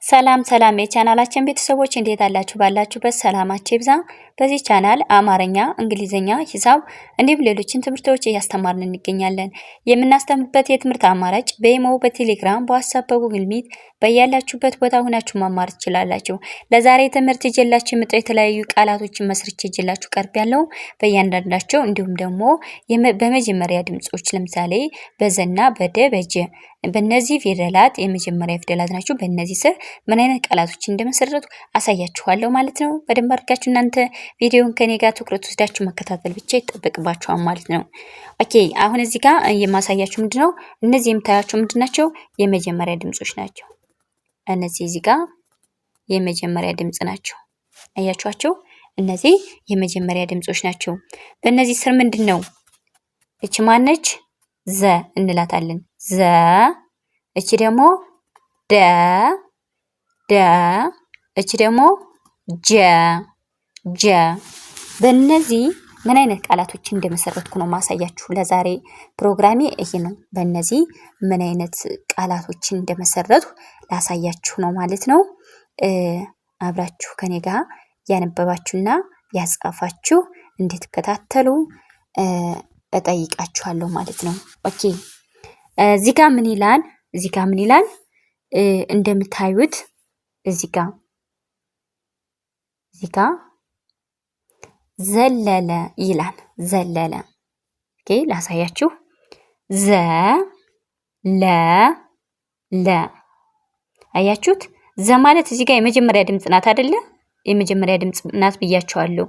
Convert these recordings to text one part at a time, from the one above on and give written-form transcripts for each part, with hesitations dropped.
ሰላም የቻናላችን ቤተሰቦች እንዴት አላችሁ? ባላችሁበት ሰላማችሁ ይብዛ። በዚህ ቻናል አማርኛ፣ እንግሊዝኛ፣ ሂሳብ እንዲሁም ሌሎችን ትምህርቶች እያስተማርን እንገኛለን። የምናስተምርበት የትምህርት አማራጭ በኢሞ፣ በቴሌግራም፣ በዋትስአፕ፣ በጉግል ሚት በያላችሁበት ቦታ ሆናችሁ መማር ትችላላችሁ። ለዛሬ ትምህርት ይዤላችሁ የመጣው የተለያዩ ቃላቶችን መስርቼ ይዤላችሁ ቀርቤያለሁ። በእያንዳንዳቸው እንዲሁም ደግሞ በመጀመሪያ ድምጾች ለምሳሌ በዘና በደ በጀ በእነዚህ ፊደላት የመጀመሪያ ፊደላት ናቸው። በእነዚህ ስር ምን አይነት ቃላቶች እንደመሰረቱ አሳያችኋለሁ ማለት ነው። በደንብ አድርጋችሁ እናንተ ቪዲዮውን ከኔ ጋር ትኩረት ወስዳችሁ መከታተል ብቻ ይጠበቅባችኋል ማለት ነው። ኦኬ አሁን እዚህ ጋር የማሳያችሁ ምንድነው? እነዚህ የምታያቸው ምንድናቸው? የመጀመሪያ ድምጾች ናቸው። እነዚህ እዚህ ጋር የመጀመሪያ ድምጽ ናቸው። አያችኋቸው? እነዚህ የመጀመሪያ ድምጾች ናቸው። በእነዚህ ስር ምንድነው? እቺ ማነች? ዘ እንላታለን። ዘ እቺ ደግሞ ደ እቺ ደግሞ ጀ በእነዚህ ምን አይነት ቃላቶችን እንደመሰረትኩ ነው ማሳያችሁ። ለዛሬ ፕሮግራሜ ይሄ ነው። በእነዚህ ምን አይነት ቃላቶችን እንደመሰረትኩ ላሳያችሁ ነው ማለት ነው። አብራችሁ ከኔ ጋር ያነበባችሁና ያጻፋችሁ እንድትከታተሉ እጠይቃችኋለሁ ማለት ነው። ኦኬ እዚህ ጋር ምን ይላል? እንደምታዩት እዚህ ጋር ዘለለ ይላል። ዘለለ ኦኬ ላሳያችሁ። ለ አያችሁት? ዘ ማለት እዚህ ጋር የመጀመሪያ ድምጽ ናት አይደለ? የመጀመሪያ ድምጽ ናት ብያቸዋለሁ።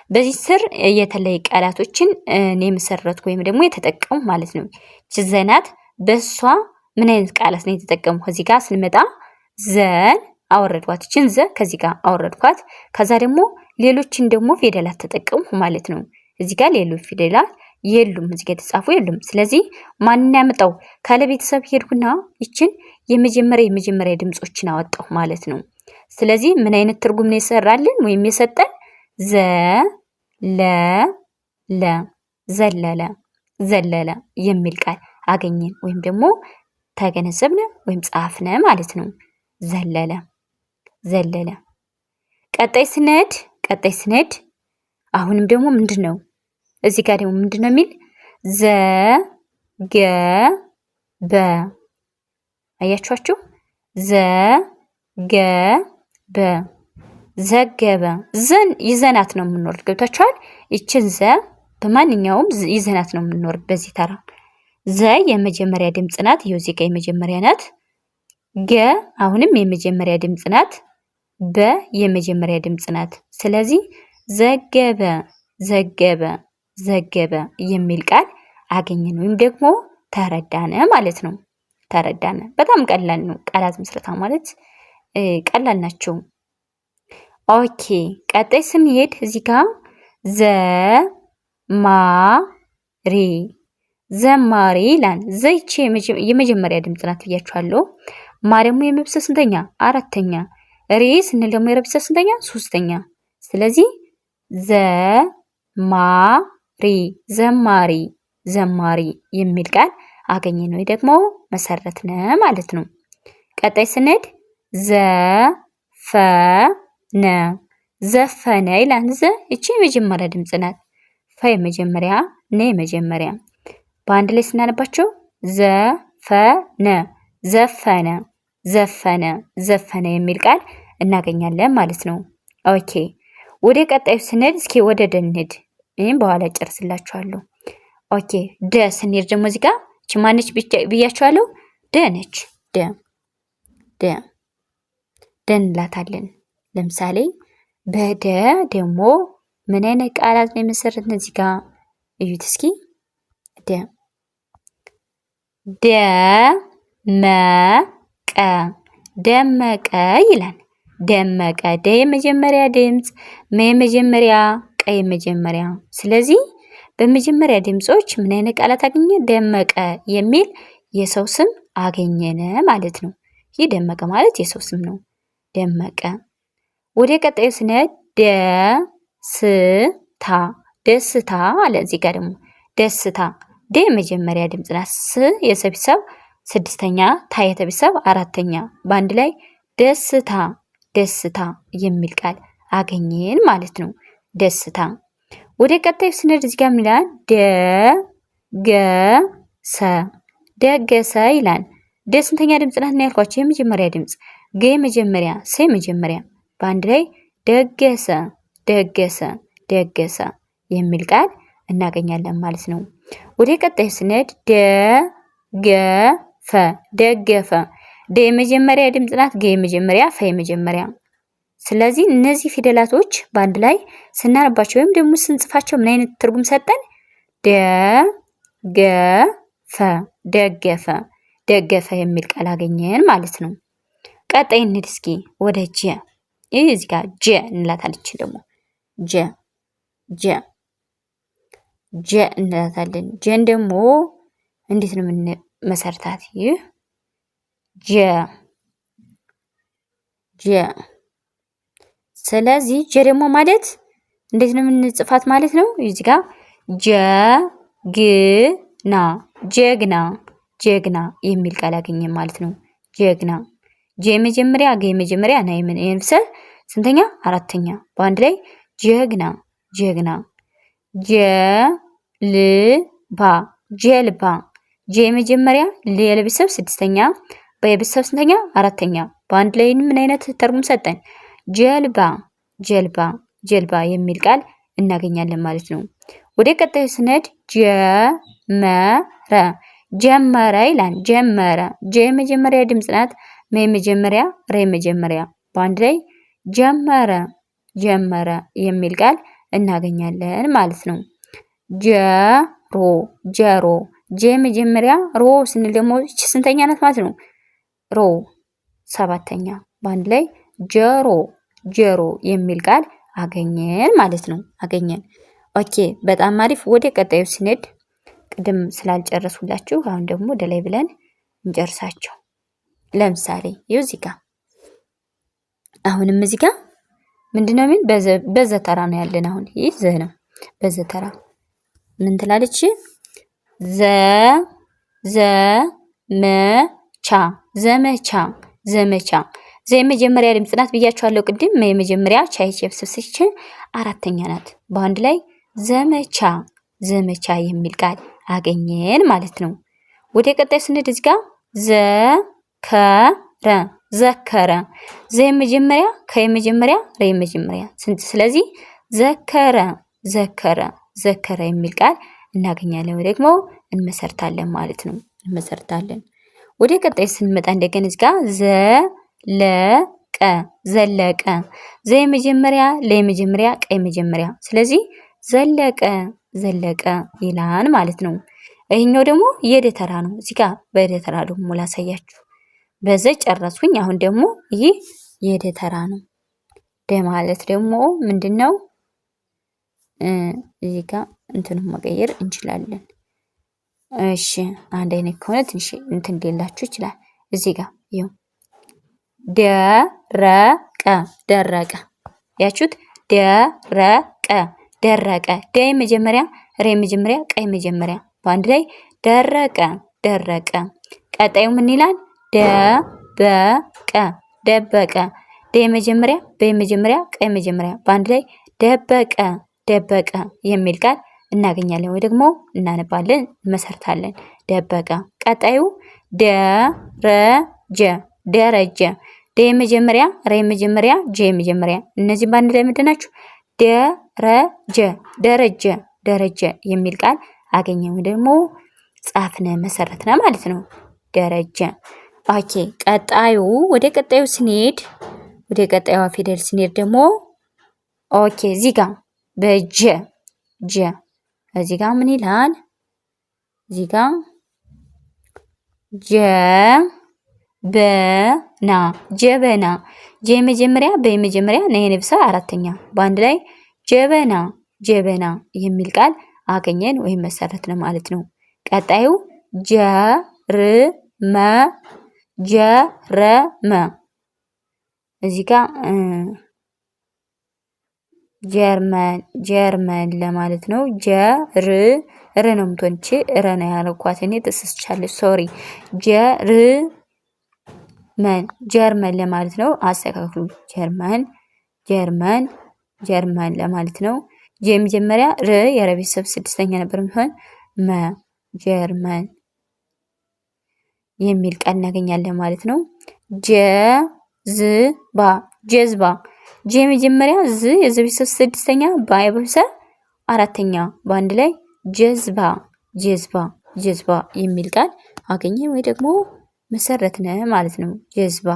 በዚህ ስር የተለየ ቃላቶችን እኔ መሰረትኩ ወይም ደግሞ የተጠቀሙ ማለት ነው። ዘናት በሷ ምን አይነት ቃላት ነው የተጠቀሙ? ከዚህ ጋር ስንመጣ ዘን አወረድኳት። እቺን ዘ ከዚህ ጋር አወረድኳት። ከዛ ደግሞ ሌሎችን ደግሞ ፊደላት ተጠቀሙ ማለት ነው። እዚህ ጋር ሌሎች ፊደላት የሉም፣ እዚህ ጋር የተጻፉ የሉም። ስለዚህ ማንን ያመጣው? ካለ ቤተሰብ ሄድኩና ይችን የመጀመሪያ ድምጾችን አወጣሁ ማለት ነው። ስለዚህ ምን አይነት ትርጉም ነው የሰራልን ወይም የሰጠን? ዘለለ የሚል ቃል አገኘን ወይም ደግሞ ተገነዘብን ወይም ጻፍነ ማለት ነው። ዘለለ ቀጣይ ስነድ አሁንም ደግሞ ምንድነው? እዚህ ጋር ደግሞ ምንድነው የሚል? ዘገበ አያችኋቸው? ዘገበ ዘን ይዘናት ነው የምንወርድ። ገብታችኋል? ይችን ዘ በማንኛውም ይዘናት ነው የምንወርድ በዚህ ተራ። ዘ የመጀመሪያ ድምጽ ናት። ይሄው እዚህ ጋር የመጀመሪያ ናት። ገ አሁንም የመጀመሪያ ድምጽ ናት። በ የመጀመሪያ ድምጽ ናት። ስለዚህ ዘገበ የሚል ቃል አገኘን ወይም ደግሞ ተረዳነ ማለት ነው። ተረዳነ በጣም ቀላል ነው። ቃላት ምስረታ ማለት ቀላል ናቸው። ኦኬ ቀጣይ ስንሄድ እዚህ ጋር ዘማሪ ይላል። ዘይቼ የመጀመሪያ ድምጽ ናት ብያችኋለሁ። ማ ደግሞ የመብሰ ስንተኛ? አራተኛ። ሬ ስንል ደግሞ የረብሰ ስንተኛ? ሶስተኛ። ስለዚህ ዘማሪ የሚል ቃል አገኘን ወይ ደግሞ መሰረትነ ማለት ነው። ቀጣይ ስንሄድ ዘፈነ ይላል። ዘ እቺ የመጀመሪያ ድምጽ ናት። ፈ የመጀመሪያ፣ ነ የመጀመሪያ። በአንድ ላይ ስናነባቸው ዘፈነ የሚል ቃል እናገኛለን ማለት ነው። ኦኬ ወደ ቀጣዩ ስንሄድ እስኪ ወደ ደ እንሂድ። ይሄን በኋላ ጨርስላችኋለሁ። ኦኬ ደ ስንሄድ ደግሞ እዚህ ጋር እቺ ማነች ብያችኋለሁ? ደ ነች። ደ እንላታለን። ለምሳሌ በደ ደግሞ ምን አይነት ቃላት ነው የመሰረትን? እዚህ ጋር እዩት እስኪ። ደመቀ ይላል። ደመቀ ደ የመጀመሪያ ድምጽ፣ መ የመጀመሪያ፣ ቀ የመጀመሪያ። ስለዚህ በመጀመሪያ ድምጾች ምን አይነት ቃላት አገኘ? ደመቀ የሚል የሰው ስም አገኘነ ማለት ነው። ይህ ደመቀ ማለት የሰው ስም ነው። ደመቀ። ወደ ቀጣዩ ስንሄድ ደስታ አለ። እዚህ ጋር ደግሞ ደስታ ደ የመጀመሪያ ድምጽ ናት። ስ የሰ ቤተሰብ ስድስተኛ፣ ታ የተ ቤተሰብ አራተኛ። በአንድ ላይ ደስታ ደስታ የሚል ቃል አገኘን ማለት ነው። ደስታ። ወደ ቀጣዩ ስንሄድ እዚህ ጋር ምን ይላል? ደገሰ ደገሰ ይላል። ደ ስንተኛ ድምፅ ናት ነው ያልኳቸው? የመጀመሪያ ድምፅ። ገ መጀመሪያ፣ ሰ መጀመሪያ በአንድ ላይ ደገሰ ደገሰ ደገሰ የሚል ቃል እናገኛለን ማለት ነው። ወደ ቀጣዩ ስንሄድ ደገፈ ደገፈ። ደ የመጀመሪያ ድምፅ ናት። ገ የመጀመሪያ፣ ፈ የመጀመሪያ። ስለዚህ እነዚህ ፊደላቶች በአንድ ላይ ስናነባቸው ወይም ደግሞ ስንጽፋቸው ምን አይነት ትርጉም ሰጠን? ደገፈ ደገፈ ደገፈ የሚል ቃል አገኘን ማለት ነው። ቀጣይ እንሂድ እስኪ ወደ ጀ። ይህ እዚህ ጋር ጀ እንላታለች። ደግሞ ጀ ጀ ጀ እንላታለን። ጀን ደግሞ እንዴት ነው የምንመሰርታት? ይህ ጀ ጀ። ስለዚህ ጀ ደግሞ ማለት እንዴት ነው የምንጽፋት ማለት ነው? እዚህ ጋር ጀግና ጀግና ጀግና የሚል ቃል አገኘን ማለት ነው። ጀግና። ጀ መጀመሪያ፣ ገ መጀመሪያ፣ ና የነፍሰ ስንተኛ? አራተኛ። በአንድ ላይ ጀግና ጀግና። ጀልባ ጀልባ። ጀ መጀመሪያ፣ ለ የቤተሰብ ስድስተኛ፣ በየቤተሰብ ስንተኛ? አራተኛ። በአንድ ላይ ምን አይነት ትርጉም ሰጠን? ጀልባ ጀልባ ጀልባ የሚል ቃል እናገኛለን ማለት ነው። ወደ ቀጣዩ ስንሄድ ጀመረ ጀመረ ይላል። ጀመረ። ጀ የመጀመሪያ ድምፅ ናት። መ የመጀመሪያ፣ ረ የመጀመሪያ። በአንድ ላይ ጀመረ ጀመረ የሚል ቃል እናገኛለን ማለት ነው። ጀሮ ጀሮ። ጀ የመጀመሪያ፣ ሮ ስንል ደግሞ ስንተኛ ናት ማለት ነው? ሮ ሰባተኛ። በአንድ ላይ ጀሮ ጀሮ የሚል ቃል አገኘን ማለት ነው። አገኘን። ኦኬ፣ በጣም አሪፍ። ወደ ቀጣዩ ስንሄድ ቅድም ስላልጨረሱላችሁ አሁን ደግሞ ወደ ላይ ብለን እንጨርሳቸው። ለምሳሌ ይኸው እዚህ ጋር አሁንም እዚህ ጋር ምንድነው ምን በዘተራ ነው ያለን። አሁን ይህ ዘ ነው። በዘተራ ምን ትላለች? ዘመቻ ዘመቻ ዘመቻ። ዘ የመጀመሪያ ድምፅ ናት ብያችኋለሁ ቅድም። የመጀመሪያ ቻይቼ ፍስስች አራተኛ ናት። በአንድ ላይ ዘመቻ ዘመቻ የሚል ቃል አገኘን ማለት ነው። ወደ ቀጣይ ስንሄድ እዚህ ጋር ዘከረ ዘከረ። ዘ የመጀመሪያ፣ ከየመጀመሪያ፣ ረ የመጀመሪያ። ስለዚህ ዘከረ ዘከረ ዘከረ የሚል ቃል እናገኛለን ወይ ደግሞ እንመሰርታለን ማለት ነው። እንመሰርታለን። ወደ ቀጣይ ስንመጣ እንደገና እዚህ ጋር ዘለቀ ዘለቀ። ዘ የመጀመሪያ፣ ለ የመጀመሪያ፣ ቀ የመጀመሪያ። ስለዚህ ዘለቀ ዘለቀ ይላል ማለት ነው። ይሄኛው ደግሞ የደተራ ነው። እዚህ ጋር በደተራ ደግሞ ላሳያችሁ። በዘ ጨረስኩኝ። አሁን ደግሞ ይህ የደተራ ነው። ደ ማለት ደግሞ ምንድነው? እዚህ ጋር እንትኑን መቀየር እንችላለን። እሺ፣ አንድ አይነት ከሆነ ትንሽ እንትን ሊላችሁ ይችላል። እዚህ ጋር ይኸው ደረቀ ደረቀ። ያችሁት ደረቀ ደረቀ። ደ መጀመሪያ፣ ረ መጀመሪያ፣ ቀ መጀመሪያ። በአንድ ላይ ደረቀ ደረቀ። ቀጣዩ ምን ይላል? ደበቀ ደበቀ። ደ መጀመሪያ፣ በ መጀመሪያ፣ ቀ መጀመሪያ። በአንድ ላይ ደበቀ ደበቀ የሚል ቃል እናገኛለን ወይ ደግሞ እናነባለን፣ እንመሰርታለን። ደበቀ። ቀጣዩ ደረጀ ደረጀ። ደ መጀመሪያ፣ ረ መጀመሪያ፣ ጀ መጀመሪያ። እነዚህ በአንድ ላይ ምንድን ናቸው? ደረጀ ደረጀ ደረጀ የሚል ቃል አገኘን ወይ ደግሞ ጻፍነ፣ መሰረትነ ማለት ነው። ደረጀ። ኦኬ፣ ቀጣዩ ወደ ቀጣዩ ስንሄድ ወደ ቀጣዩ ፊደል ስንሄድ ደግሞ ኦኬ፣ እዚህ ጋር በጀ ጀ። እዚህ ጋር ምን ይላል? እዚህ ጋር ጀበና ጀበና። ጀ መጀመሪያ፣ በ መጀመሪያ፣ ነ የነብሰ አራተኛ። በአንድ ላይ ጀበና ጀበና የሚል ቃል አገኘን ወይም መሰረትነ ማለት ነው። ቀጣዩ ጀርመ ጀረመ። እዚህ ጋር ጀርመን ጀርመን ለማለት ነው። ጀር ረ ነው የምትሆንች ረ ነው ያልኳት እኔ ተሳስቻለሁ። ሶሪ። ጀርመን መን ጀርመን ለማለት ነው። አስተካክሉ። ጀርመን ጀርመን ጀርመን ለማለት ነው። የመጀመሪያ ር የረ ቤተሰብ ስድስተኛ ነበር የሚሆን መ ጀርመን የሚል ቃል እናገኛለን ማለት ነው። ጀዝባ ጀዝባ ጀ የመጀመሪያ ዝ የዘ ቤተሰብ ስድስተኛ ባ የቤተሰብ አራተኛ በአንድ ላይ ጀዝባ ጀዝባ ጀዝባ የሚል ቃል አገኘ ወይ ደግሞ መሰረትነ ማለት ነው። ጀዝባ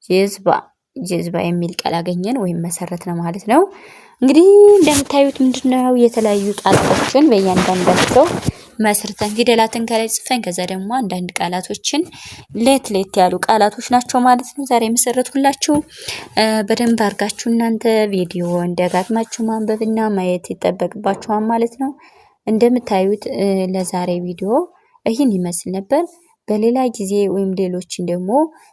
ጀዝባ ጀዝባ የሚል ቃል አገኘን ወይም መሰረትነ ማለት ነው። እንግዲህ እንደምታዩት ምንድነው የተለያዩ ቃላቶችን በእያንዳንዳቸው መስርተን ፊደላትን ከላይ ጽፈን ከዛ ደግሞ አንዳንድ ቃላቶችን ሌት ያሉ ቃላቶች ናቸው ማለት ነው ዛሬ መሰረትኩላችሁ። በደንብ አድርጋችሁ እናንተ ቪዲዮውን ደጋግማችሁ ማንበብና ማየት ይጠበቅባችኋል ማለት ነው። እንደምታዩት ለዛሬ ቪዲዮ ይህን ይመስል ነበር። በሌላ ጊዜ ወይም ሌሎችን ደግሞ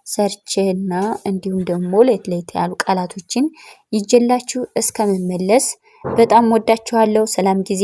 ሰርችና እንዲሁም ደግሞ ሌት ያሉ ቃላቶችን ይጀላችሁ እስከመመለስ በጣም ወዳችኋለሁ። ሰላም ጊዜ